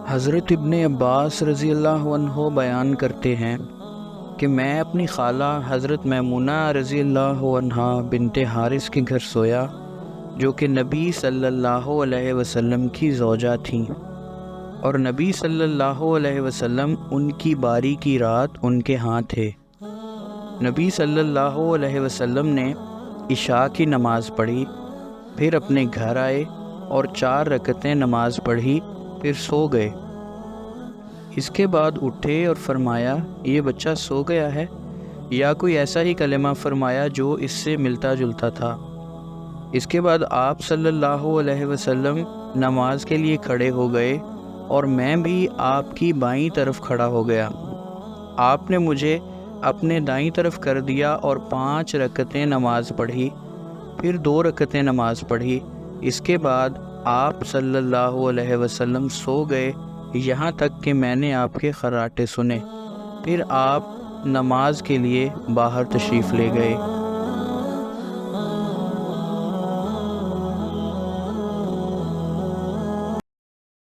حضرت ابن عباس رضی اللہ عنہ بیان کرتے ہیں کہ میں اپنی خالہ حضرت میمونہ رضی اللہ عنہا بنت حارث کے گھر سویا، جو کہ نبی صلی اللہ علیہ وسلم کی زوجہ تھیں، اور نبی صلی اللہ علیہ وسلم ان کی باری کی رات ان کے ہاں تھے۔ نبی صلی اللہ علیہ وسلم نے عشاء کی نماز پڑھی، پھر اپنے گھر آئے اور 4 رکعتیں نماز پڑھی، پھر سو گئے۔ اس کے بعد اٹھے اور فرمایا یہ بچہ سو گیا ہے، یا کوئی ایسا ہی کلمہ فرمایا جو اس سے ملتا جلتا تھا۔ اس کے بعد آپ صلی اللہ علیہ وسلم نماز کے لیے کھڑے ہو گئے اور میں بھی آپ کی بائیں طرف کھڑا ہو گیا۔ آپ نے مجھے اپنے دائیں طرف کر دیا اور 5 رکعتیں نماز پڑھی، پھر 2 رکعتیں نماز پڑھی۔ اس کے بعد آپ صلی اللہ علیہ وسلم سو گئے، یہاں تک کہ میں نے آپ کے خراٹے سنے، پھر آپ نماز کے لیے باہر تشریف لے گئے۔